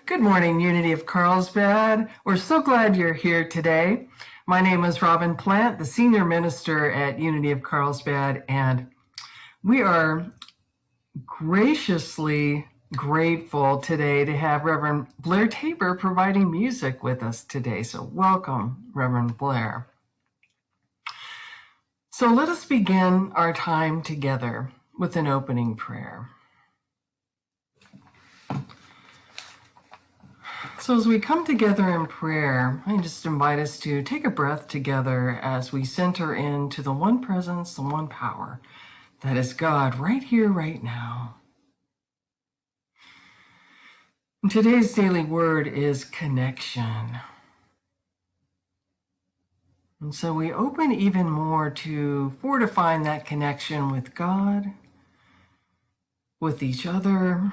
Good morning, Unity of Carlsbad. We're so glad you're here today. My name is Robyn Plante, the Senior Minister at Unity of Carlsbad, and we are graciously grateful today to have Reverend Blair Tabor providing music with us today. So welcome, Reverend Blair. So let us begin our time together with an opening prayer. So as we come together in prayer, I just invite us to take a breath together as we center into the one presence, the one power that is God right here, right now. And today's daily word is connection. And so we open even more to fortifying that connection with God, with each other,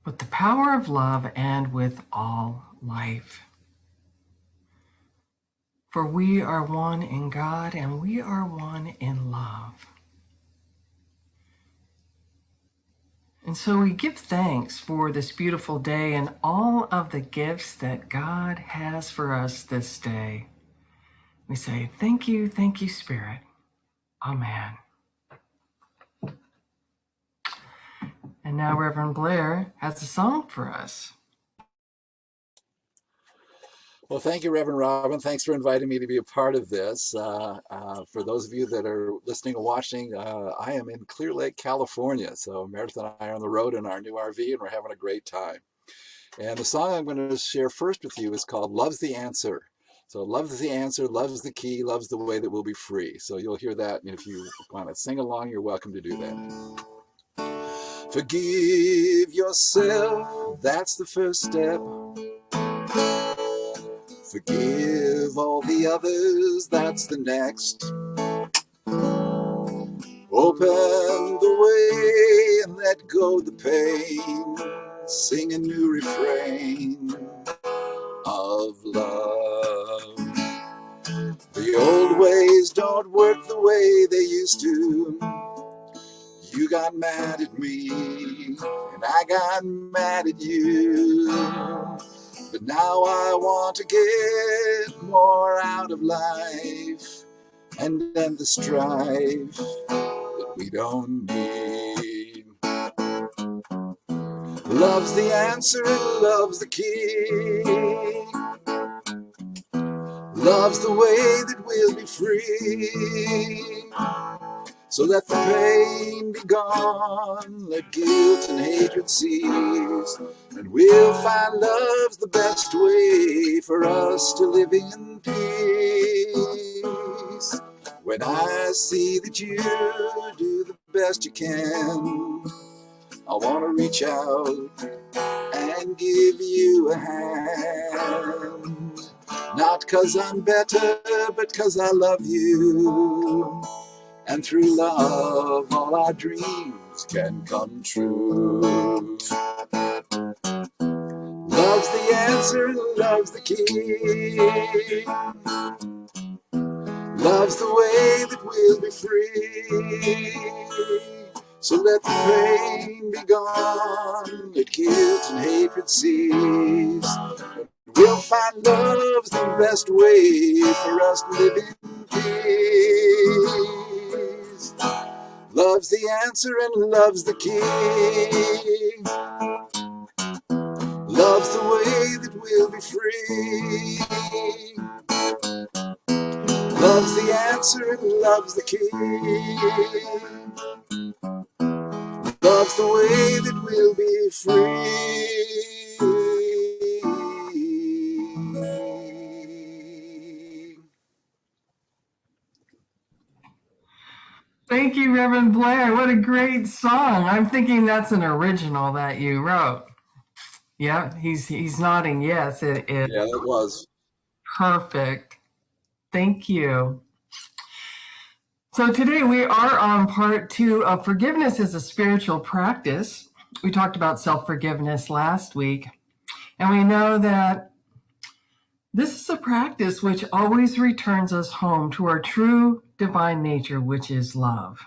with the power of love, and with all life. For we are one in God, and we are one in love. And so we give thanks for this beautiful day and all of the gifts that God has for us this day. We say, thank you, Spirit. Amen. And now Reverend Blair has a song for us. Well, thank you, Reverend Robyn. Thanks for inviting me to be a part of this. For those of you that are listening and watching, I am in Clear Lake, California. So Meredith and I are on the road in our new RV, and we're having a great time. And the song I'm going to share first with you is called Love's the Answer. So love's the answer, love's the key, love's the way that we'll be free. So you'll hear that, and if you want to sing along, you're welcome to do that. Forgive yourself, that's the first step. Forgive all the others, that's the next. Open the way and let go the pain. Sing a new refrain of love. The old ways don't work the way they used to. You got mad at me, and I got mad at you. But now I want to get more out of life and end the strife that we don't need. Love's the answer and love's the key. Love's the way that we'll be free. So let the pain be gone, let guilt and hatred cease, and we'll find love's the best way for us to live in peace. When I see that you do the best you can, I want to reach out and give you a hand. Not 'cause I'm better, but 'cause I love you. And through love, all our dreams can come true. Love's the answer, love's the key. Love's the way that we'll be free. So let the pain be gone, let guilt and hatred cease. We'll find love's the best way for us to live in peace. Love's the answer and love's the key. Love's the way that we'll be free. Love's the answer and love's the key. Love's the way that we'll be free. Thank you, Reverend Blair. What a great song. I'm thinking that's an original that you wrote. Yeah, he's nodding yes. It is. Yeah, it was. Perfect. Thank you. So today we are on part 2 of Forgiveness as a Spiritual Practice. We talked about self-forgiveness last week, and we know that this is a practice which always returns us home to our true divine nature, which is love.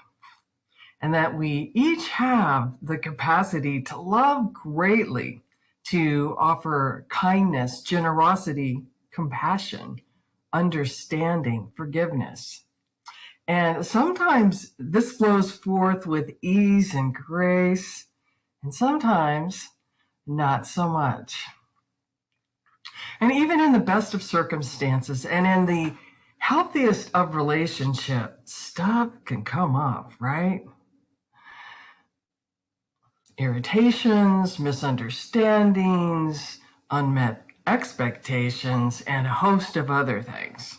and that we each have the capacity to love greatly, to offer kindness, generosity, compassion, understanding, forgiveness. And sometimes this flows forth with ease and grace, and sometimes not so much. And even in the best of circumstances and in the healthiest of relationships, stuff can come up, right? Irritations, misunderstandings, unmet expectations, and a host of other things.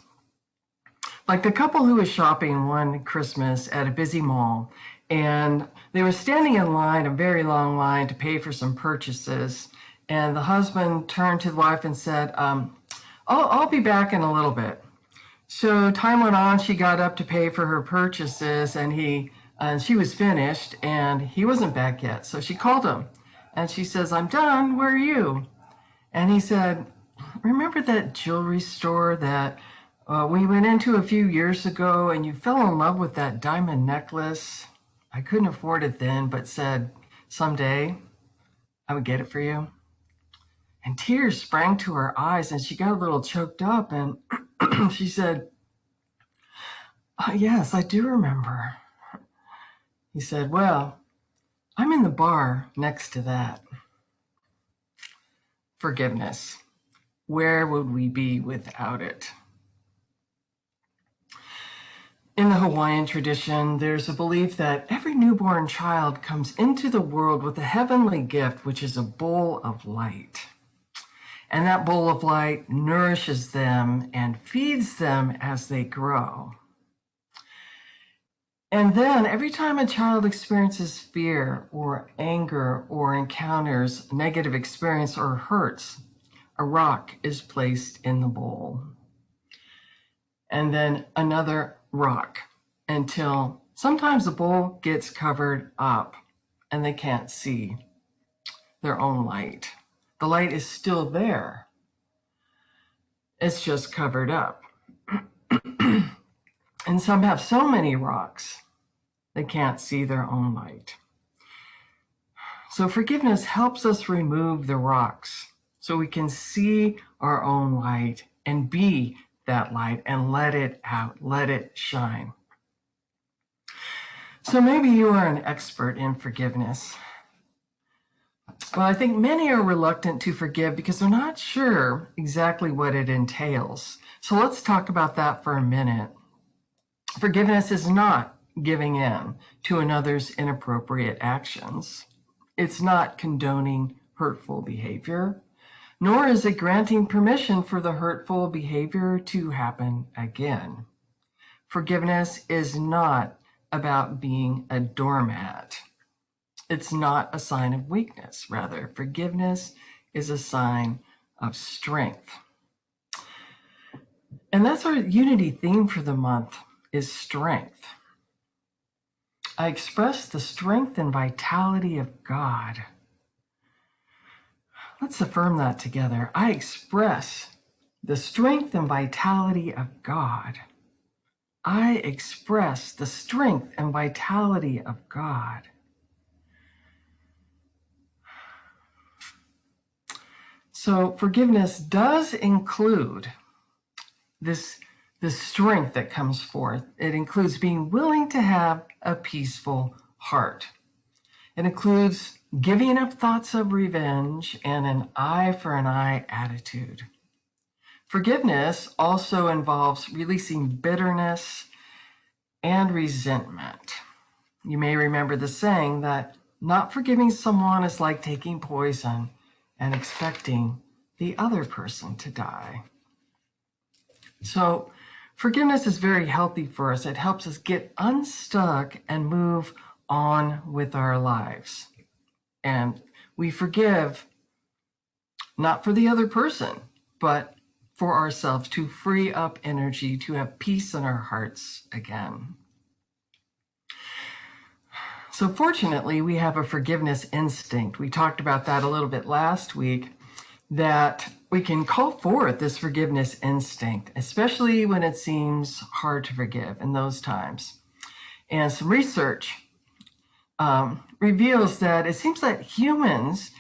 Like the couple who was shopping one Christmas at a busy mall, and they were standing in line, a very long line, to pay for some purchases. And the husband turned to the wife and said, I'll be back in a little bit. So time went on, she got up to pay for her purchases, and she was finished, and he wasn't back yet. So she called him, and she says, I'm done, where are you? And he said, remember that jewelry store that we went into a few years ago, and you fell in love with that diamond necklace? I couldn't afford it then, but said, someday I would get it for you. And tears sprang to her eyes, and she got a little choked up, and she said, yes, I do remember. He said, well, I'm in the bar next to that. Forgiveness. Where would we be without it? In the Hawaiian tradition, there's a belief that every newborn child comes into the world with a heavenly gift, which is a bowl of light. And that bowl of light nourishes them and feeds them as they grow. And then every time a child experiences fear or anger or encounters negative experience or hurts, a rock is placed in the bowl. And then another rock until sometimes the bowl gets covered up and they can't see their own light. The light is still there. It's just covered up. And some have so many rocks they can't see their own light. So forgiveness helps us remove the rocks so we can see our own light and be that light and let it out, let it shine. So maybe you are an expert in forgiveness. Well, I think many are reluctant to forgive because they're not sure exactly what it entails. So let's talk about that for a minute. Forgiveness is not giving in to another's inappropriate actions. It's not condoning hurtful behavior, nor is it granting permission for the hurtful behavior to happen again. Forgiveness is not about being a doormat. It's not a sign of weakness. Rather, forgiveness is a sign of strength. And that's our unity theme for the month, is strength. I express the strength and vitality of God. Let's affirm that together. I express the strength and vitality of God. I express the strength and vitality of God. So forgiveness does include this strength that comes forth. It includes being willing to have a peaceful heart. It includes giving up thoughts of revenge and an eye for an eye attitude. Forgiveness also involves releasing bitterness and resentment. You may remember the saying that not forgiving someone is like taking poison and expecting the other person to die. So forgiveness is very healthy for us. It helps us get unstuck and move on with our lives. And we forgive not for the other person, but for ourselves, to free up energy, to have peace in our hearts again. So fortunately, we have a forgiveness instinct. We talked about that a little bit last week, that we can call forth this forgiveness instinct, especially when it seems hard to forgive in those times. And some research reveals that it seems that humans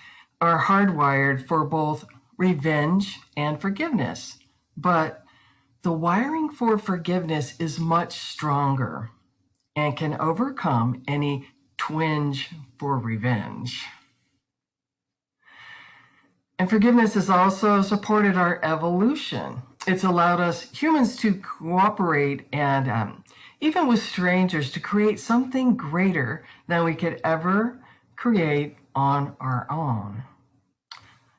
are hardwired for both revenge and forgiveness, but the wiring for forgiveness is much stronger and can overcome any twinge for revenge. And forgiveness has also supported our evolution. It's allowed us humans to cooperate and even with strangers to create something greater than we could ever create on our own.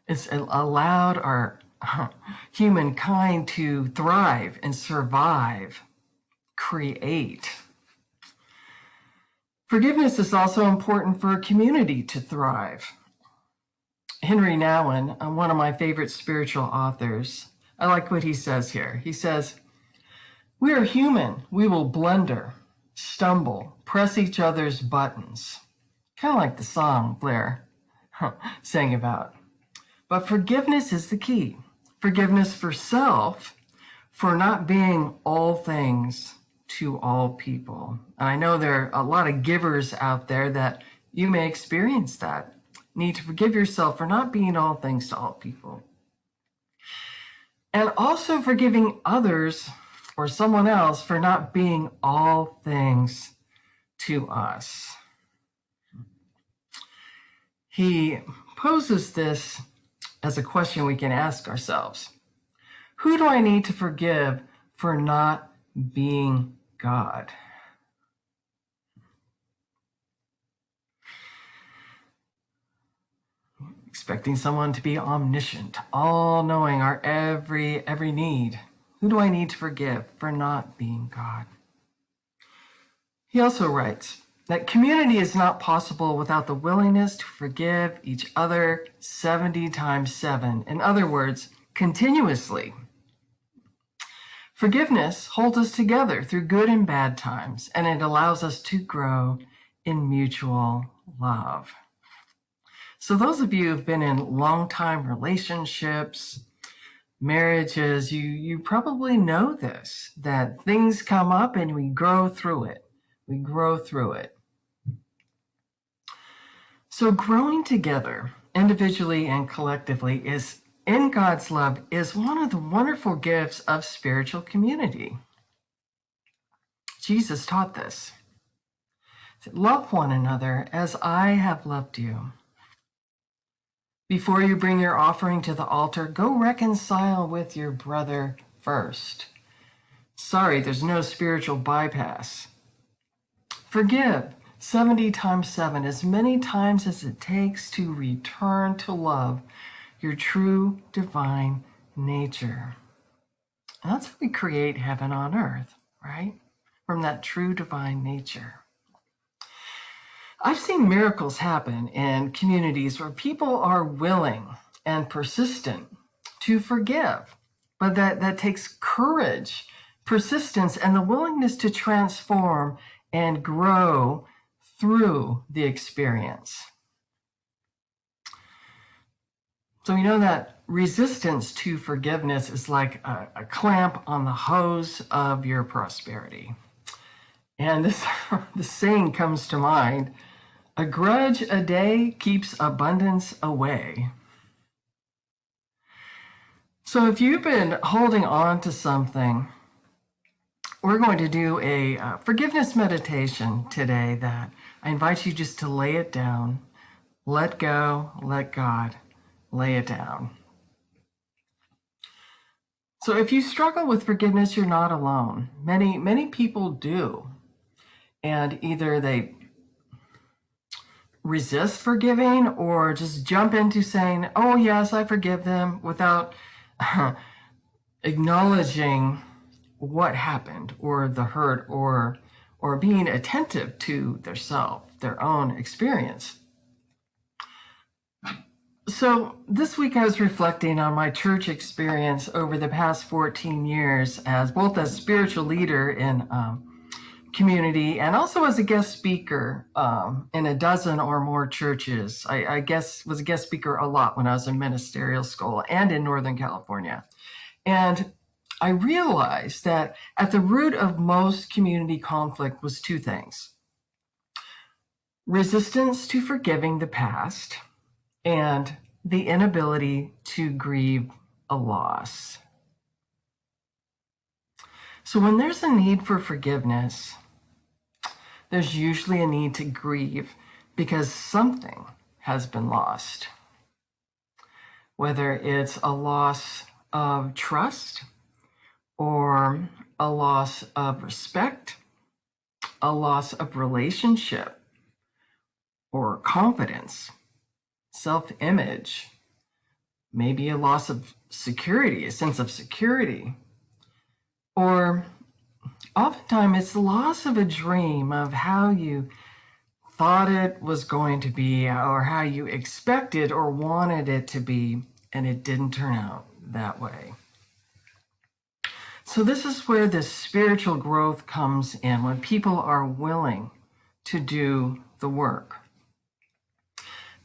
It's allowed our humankind to thrive and survive, create. Forgiveness is also important for a community to thrive. Henry Nouwen, one of my favorite spiritual authors, I like what he says here. He says, "We are human. We will blunder, stumble, press each other's buttons." Kind of like the song Blair sang about. But forgiveness is the key. Forgiveness for self, for not being all things to all people. And I know there are a lot of givers out there that you may experience that. Need to forgive yourself for not being all things to all people. And also forgiving others or someone else for not being all things to us. He poses this as a question we can ask ourselves. Who do I need to forgive for not being God? Expecting someone to be omniscient, all-knowing our every need. Who do I need to forgive for not being God? He also writes that community is not possible without the willingness to forgive each other 70 times 7. In other words, continuously. Forgiveness holds us together through good and bad times, and it allows us to grow in mutual love. So those of you who've been in long-time relationships, marriages, you probably know this, that things come up and we grow through it. We grow through it. So growing together, individually and collectively, is in God's love is one of the wonderful gifts of spiritual community. Jesus taught this. Love one another as I have loved you. Before you bring your offering to the altar, go reconcile with your brother first. Sorry, there's no spiritual bypass. Forgive 70 times 7, as many times as it takes to return to love your true divine nature. And that's how we create heaven on earth, right? From that true divine nature. I've seen miracles happen in communities where people are willing and persistent to forgive, but that takes courage, persistence, and the willingness to transform and grow through the experience. So we know that resistance to forgiveness is like a clamp on the hose of your prosperity. And this saying comes to mind, a grudge a day keeps abundance away. So if you've been holding on to something, we're going to do a forgiveness meditation today that I invite you just to lay it down, let go, let God, lay it down. So if you struggle with forgiveness, you're not alone. Many people do. And either they resist forgiving or just jump into saying, oh yes, I forgive them, without acknowledging what happened or the hurt or being attentive to their self, their own experience. So this week I was reflecting on my church experience over the past 14 years as both a spiritual leader in community and also as a guest speaker in a dozen or more churches. I was a guest speaker a lot when I was in ministerial school and in Northern California. And I realized that at the root of most community conflict was two things. resistance to forgiving the past, and the inability to grieve a loss. So when there's a need for forgiveness, there's usually a need to grieve because something has been lost. Whether it's a loss of trust or a loss of respect, a loss of relationship or confidence, self-image, maybe a loss of security, a sense of security, or oftentimes it's the loss of a dream of how you thought it was going to be or how you expected or wanted it to be, and it didn't turn out that way. So this is where this spiritual growth comes in, when people are willing to do the work.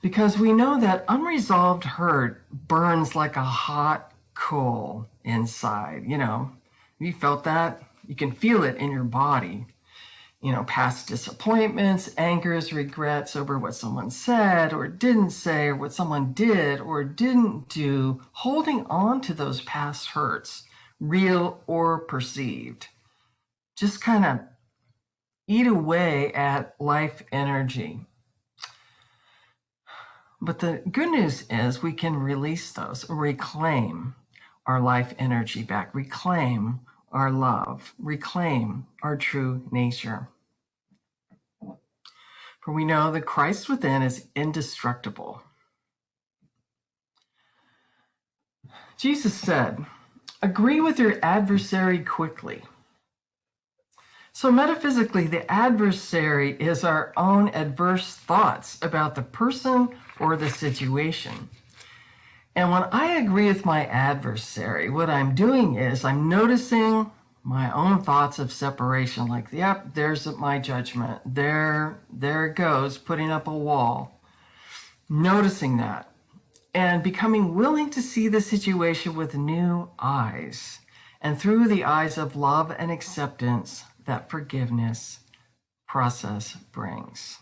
Because we know that unresolved hurt burns like a hot coal inside. You know, have you felt that? You can feel it in your body. You know, past disappointments, angers, regrets over what someone said or didn't say, or what someone did or didn't do, holding on to those past hurts, real or perceived, just kind of eat away at life energy. But the good news is we can release those, reclaim our life energy back, reclaim our love, reclaim our true nature. For we know that Christ within is indestructible. Jesus said, agree with your adversary quickly. So metaphysically, the adversary is our own adverse thoughts about the person or the situation. And when I agree with my adversary, what I'm doing is I'm noticing my own thoughts of separation, like, yep, there's my judgment. There it goes, putting up a wall. Noticing that and becoming willing to see the situation with new eyes, and through the eyes of love and acceptance that forgiveness process brings.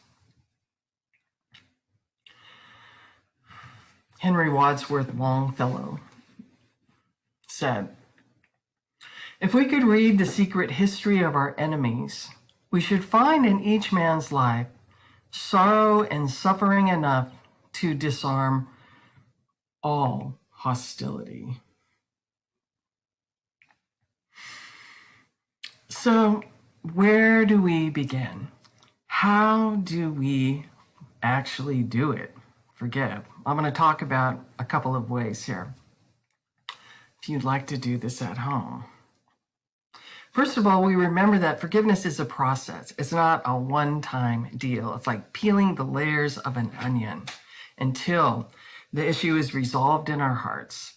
Henry Wadsworth Longfellow said, if we could read the secret history of our enemies, we should find in each man's life sorrow and suffering enough to disarm all hostility. So, where do we begin? How do we actually do it? Forgive. I'm going to talk about a couple of ways here, if you'd like to do this at home. First of all, we remember that forgiveness is a process. It's not a one-time deal. It's like peeling the layers of an onion until the issue is resolved in our hearts.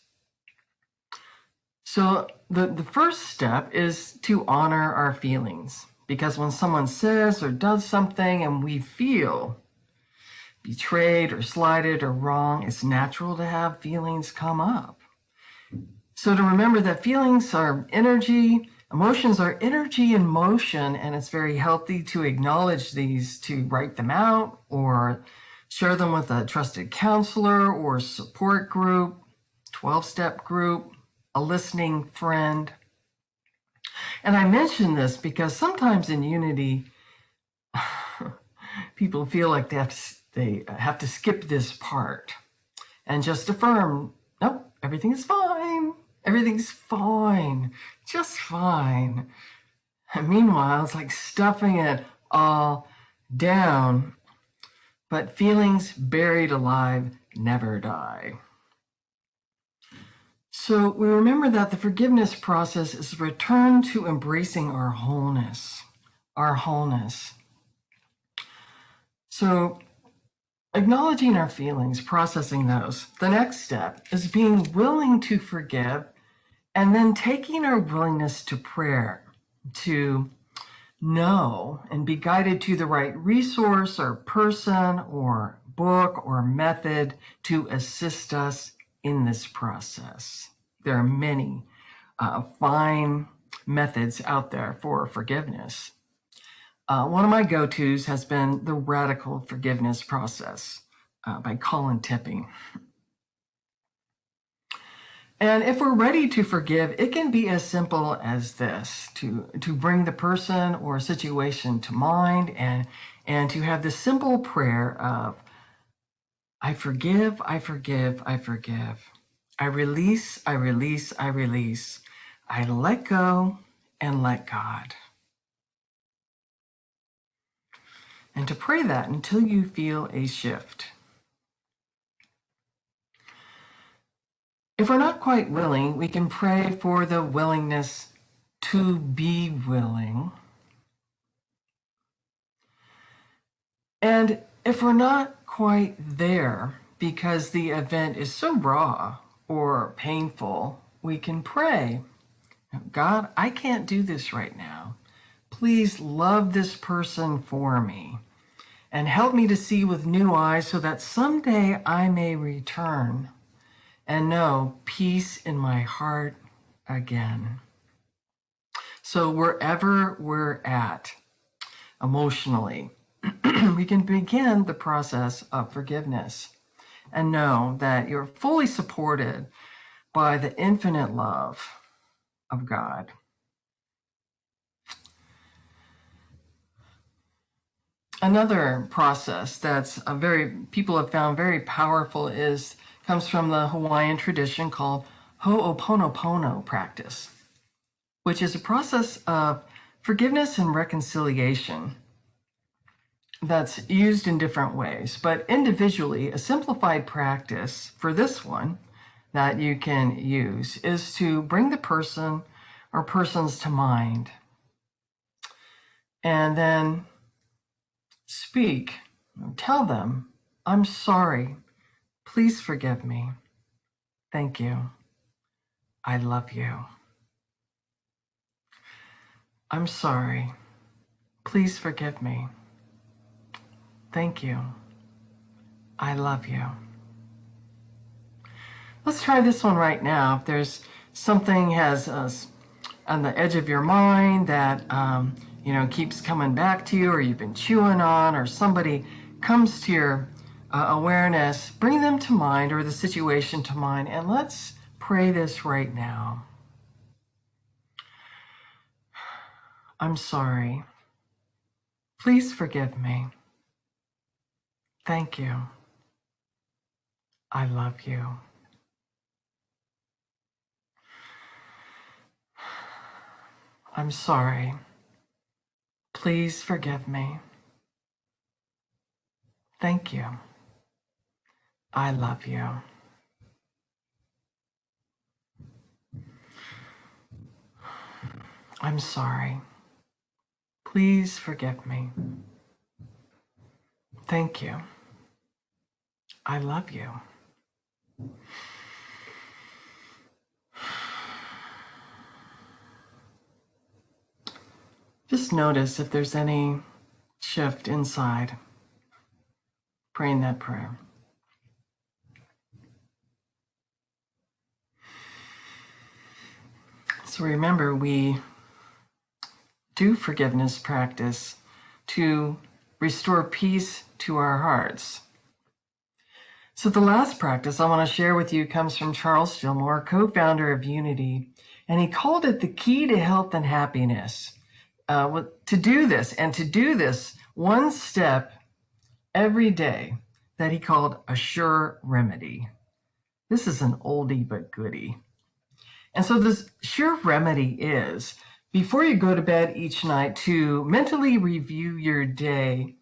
So the first step is to honor our feelings, because when someone says or does something and we feel betrayed or slighted or wrong, it's natural to have feelings come up. So to remember that feelings are energy, emotions are energy in motion, and it's very healthy to acknowledge these, to write them out or share them with a trusted counselor or support group, 12-step group, a listening friend. And I mention this because sometimes in unity, people feel like they have to skip this part and just affirm, nope, everything is fine. Everything's fine, just fine. And meanwhile, it's like stuffing it all down. But feelings buried alive never die. So we remember that the forgiveness process is a return to embracing our wholeness, our wholeness. So acknowledging our feelings, processing those. The next step is being willing to forgive, and then taking our willingness to prayer, to know and be guided to the right resource or person or book or method to assist us in this process. There are many fine methods out there for forgiveness. One of my go-tos has been the radical forgiveness process by Colin Tipping. And if we're ready to forgive, it can be as simple as this, to bring the person or situation to mind and to have the simple prayer of, I forgive, I forgive, I forgive. I release, I release, I release. I let go and let God. And to pray that until you feel a shift. If we're not quite willing, we can pray for the willingness to be willing. And if we're not quite there because the event is so raw or painful, we can pray, God, I can't do this right now. Please love this person for me and help me to see with new eyes so that someday I may return and know peace in my heart again. So wherever we're at emotionally, we can begin the process of forgiveness and know that you're fully supported by the infinite love of God. Another process that's people have found very powerful comes from the Hawaiian tradition called Ho'oponopono practice, which is a process of forgiveness and reconciliation that's used in different ways. But individually, a simplified practice for this one that you can use is to bring the person or persons to mind and then speak, tell them, I'm sorry, please forgive me, thank you, I love you. I'm sorry, please forgive me, thank you, I love you. Let's try this one right now. If there's something on the edge of your mind that keeps coming back to you, or you've been chewing on, or somebody comes to your awareness, bring them to mind, or the situation to mind, and let's pray this right now. I'm sorry. Please forgive me. Thank you. I love you. I'm sorry. Please forgive me. Thank you. I love you. I'm sorry. Please forgive me. Thank you. I love you. Just notice if there's any shift inside praying that prayer. So remember, we do forgiveness practice to restore peace to our hearts. So the last practice I want to share with you comes from Charles Fillmore, co-founder of Unity, and he called it the key to health and happiness. To do this one step every day that he called a sure remedy. This is an oldie but goodie. And so this sure remedy is, before you go to bed each night, to mentally review your day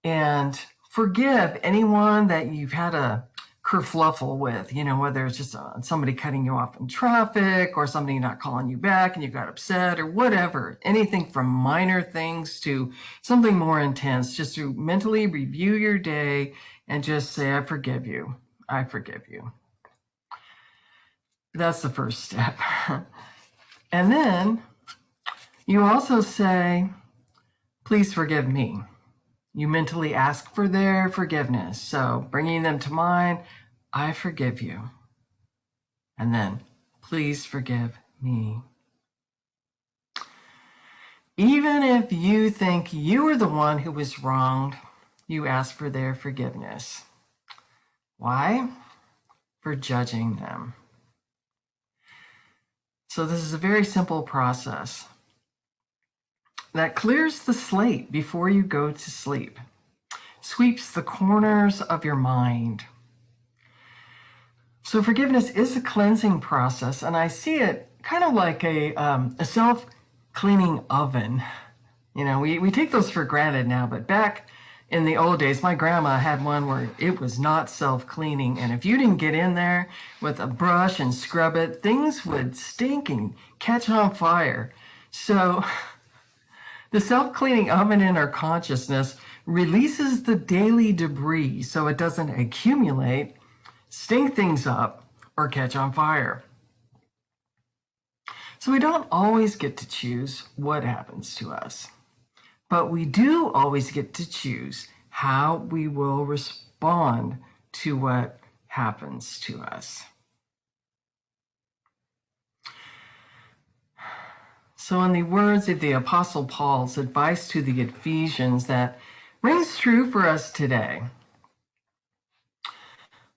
and forgive anyone that you've had a kerfluffle with, whether it's just somebody cutting you off in traffic or somebody not calling you back and you got upset or whatever, anything from minor things to something more intense, just to mentally review your day and just say, I forgive you. I forgive you. That's the first step. And then you also say, please forgive me. You mentally ask for their forgiveness. So bringing them to mind, I forgive you. And then, please forgive me. Even if you think you were the one who was wronged, you ask for their forgiveness. Why? For judging them. So this is a very simple process that clears the slate before you go to sleep, sweeps the corners of your mind. So forgiveness is a cleansing process, and I see it kind of like a self-cleaning oven. You know, we take those for granted now, but back in the old days, my grandma had one where it was not self-cleaning, and if you didn't get in there with a brush and scrub it, things would stink and catch on fire. So the self-cleaning oven in our consciousness releases the daily debris so it doesn't accumulate, stink things up, or catch on fire. So we don't always get to choose what happens to us, but we do always get to choose how we will respond to what happens to us. So in the words of the Apostle Paul's advice to the Ephesians that rings true for us today,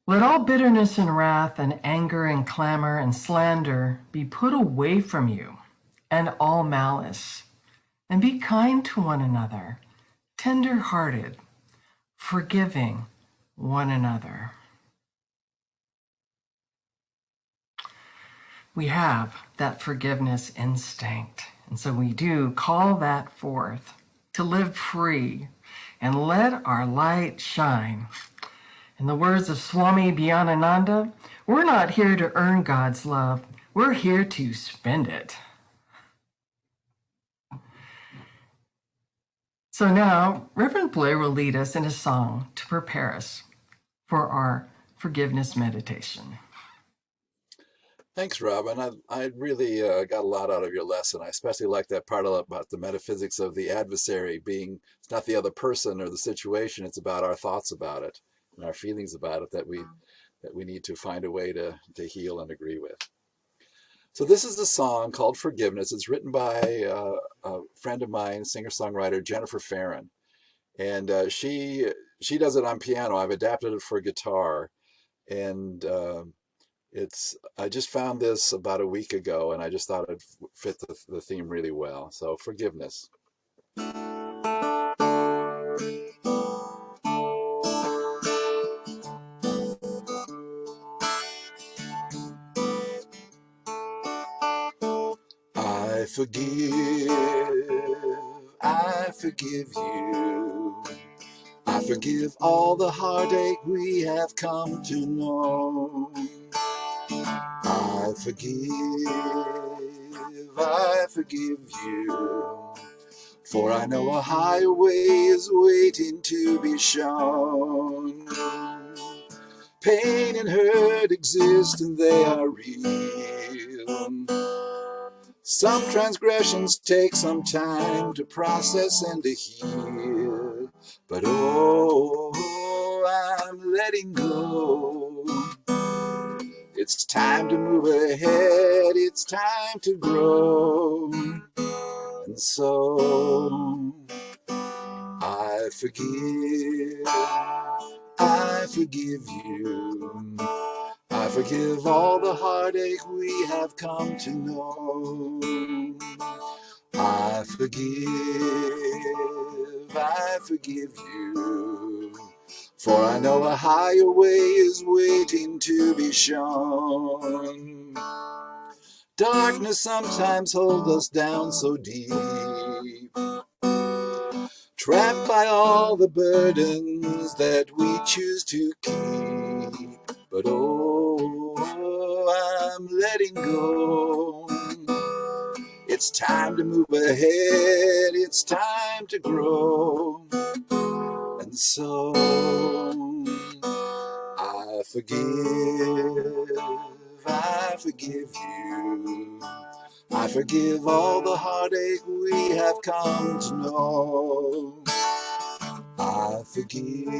let all bitterness and wrath and anger and clamor and slander be put away from you, and all malice, and be kind to one another, tender-hearted, forgiving one another. We have that forgiveness instinct, and so we do call that forth to live free and let our light shine. In the words of Swami Bhyanananda, we're not here to earn God's love, we're here to spend it. So now, Reverend Blair will lead us in a song to prepare us for our forgiveness meditation. Thanks, Robyn. I really got a lot out of your lesson. I especially like that part about the metaphysics of the adversary being, it's not the other person or the situation, it's about our thoughts about it and our feelings about it that we need to find a way to heal and agree with. So this is a song called Forgiveness. It's written by a friend of mine, singer-songwriter Jennifer Farron. And she does it on piano. I've adapted it for guitar. And I just found this about a week ago, and I just thought it fit the theme really well. So forgiveness. I forgive you. I forgive all the heartache we have come to know. I forgive you. For I know a higher way is waiting to be shown. Pain and hurt exist and they are real. Some transgressions take some time to process and to heal. But oh, I'm letting go. It's time to move ahead, it's time to grow. And so I forgive you. I forgive all the heartache we have come to know. I forgive you. For I know a higher way is waiting to be shown. Darkness sometimes holds us down so deep, trapped by all the burdens that we choose to keep. But oh, I'm letting go. It's time to move ahead, it's time to grow. And so I forgive you. I forgive all the heartache we have come to know. I forgive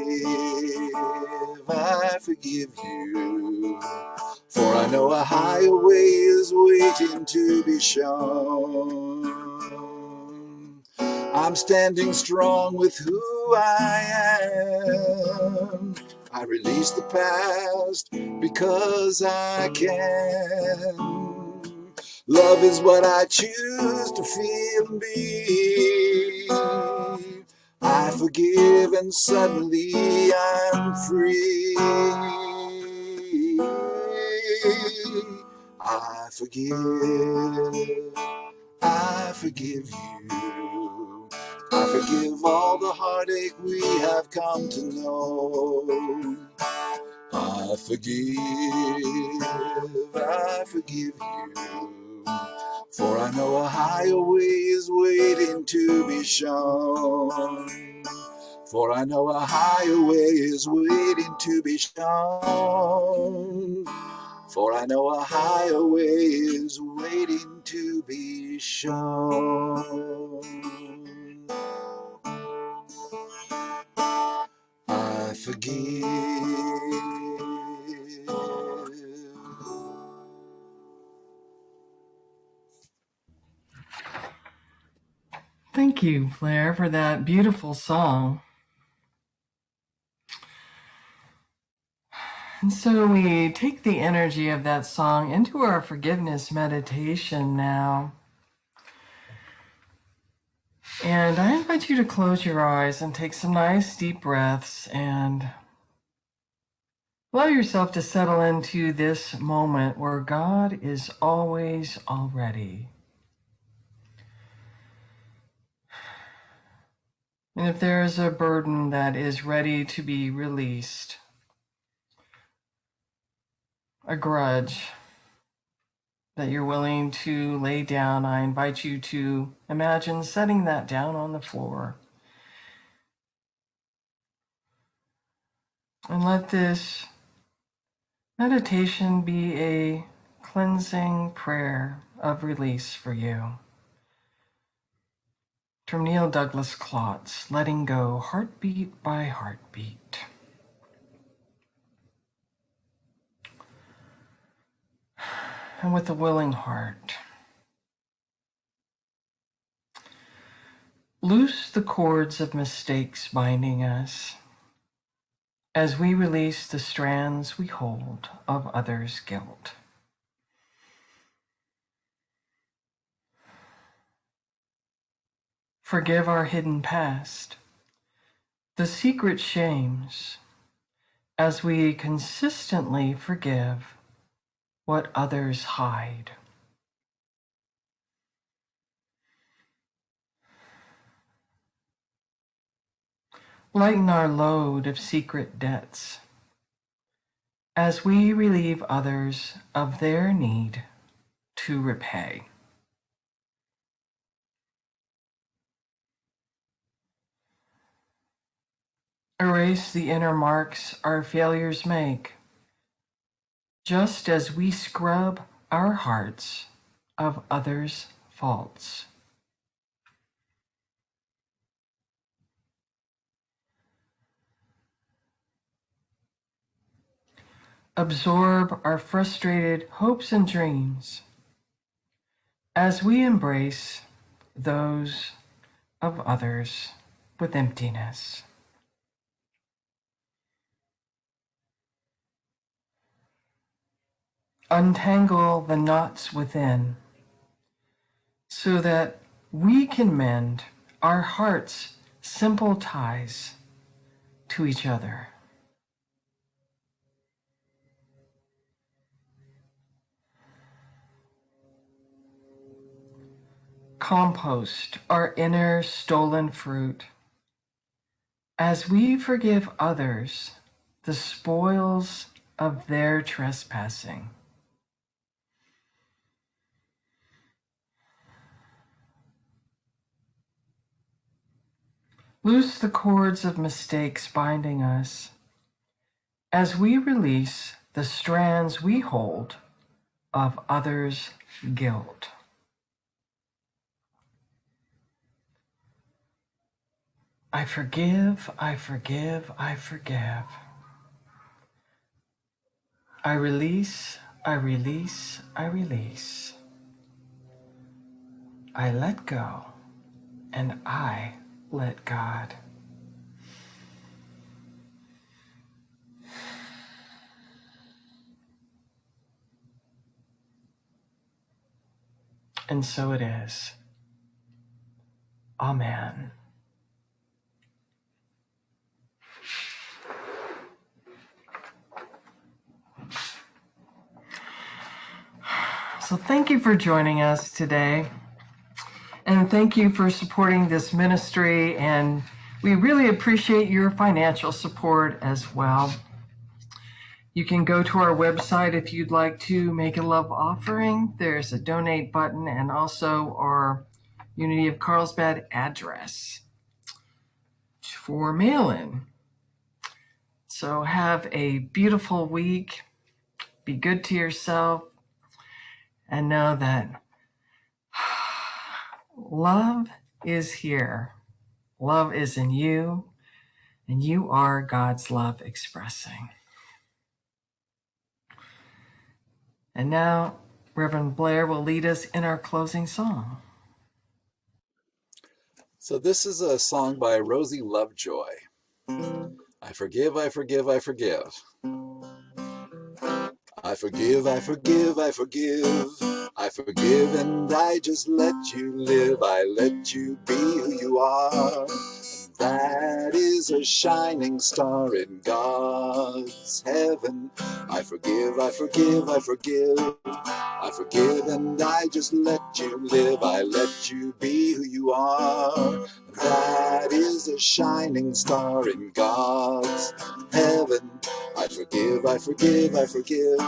you. For I know a higher way is waiting to be shown. I'm standing strong with who I am. I release the past because I can. Love is what I choose to feel and be. I forgive and suddenly I'm free. I forgive you. I forgive all the heartache we have come to know. I forgive you. For I know a higher way is waiting to be shown. For I know a higher way is waiting to be shown. For I know a higher way is waiting to be shown. I forgive. Thank you, Blair, for that beautiful song. And so we take the energy of that song into our forgiveness meditation now. And I invite you to close your eyes and take some nice deep breaths and allow yourself to settle into this moment where God is always already. And if there is a burden that is ready to be released, a grudge that you're willing to lay down, I invite you to imagine setting that down on the floor. And let this meditation be a cleansing prayer of release for you. From Neil Douglas Klotz, letting go heartbeat by heartbeat. And with a willing heart, loose the cords of mistakes binding us as we release the strands we hold of others' guilt. Forgive our hidden past, the secret shames, as we consistently forgive what others hide. Lighten our load of secret debts as we relieve others of their need to repay. Erase the inner marks our failures make, just as we scrub our hearts of others' faults. Absorb our frustrated hopes and dreams as we embrace those of others with emptiness. Untangle the knots within so that we can mend our heart's simple ties to each other. Compost our inner stolen fruit as we forgive others the spoils of their trespassing. Loose the cords of mistakes binding us as we release the strands we hold of others' guilt. I forgive, I forgive, I forgive. I release, I release, I release. I let go and I let God. And so it is. Amen. So thank you for joining us today. And thank you for supporting this ministry. And we really appreciate your financial support as well. You can go to our website if you'd like to make a love offering. There's a donate button and also our Unity of Carlsbad address for mail-in. So have a beautiful week. Be good to yourself and know that love is here. Love is in you, and you are God's love expressing. And now, Reverend Blair will lead us in our closing song. So this is a song by Rosie Lovejoy. I forgive, I forgive, I forgive. I forgive, I forgive, I forgive. I forgive and I just let you live. I let you be who you are. And that is a shining star in God's heaven. I forgive, I forgive, I forgive. I forgive and I just let you live. I let you be who you are. That is a shining star in God's heaven. I forgive, I forgive, I forgive.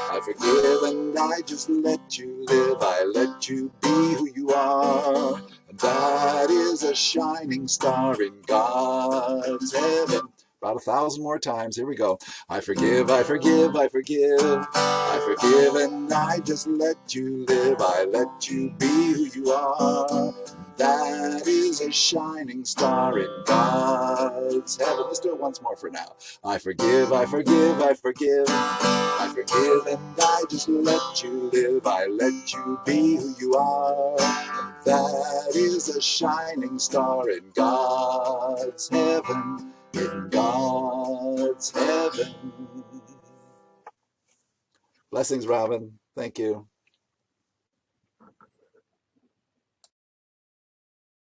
I forgive and I just let you live. I let you be who you are. That is a shining star in God's heaven. About 1,000 more times. Here we go. I forgive, I forgive, I forgive. I forgive and I just let you live. I let you be who you are. That is a shining star in God's heaven. Let's do it once more for now. I forgive, I forgive, I forgive. I forgive and I just let you live. I let you be who you are. And that is a shining star in God's heaven. In God's heaven. Blessings, Robyn. Thank you.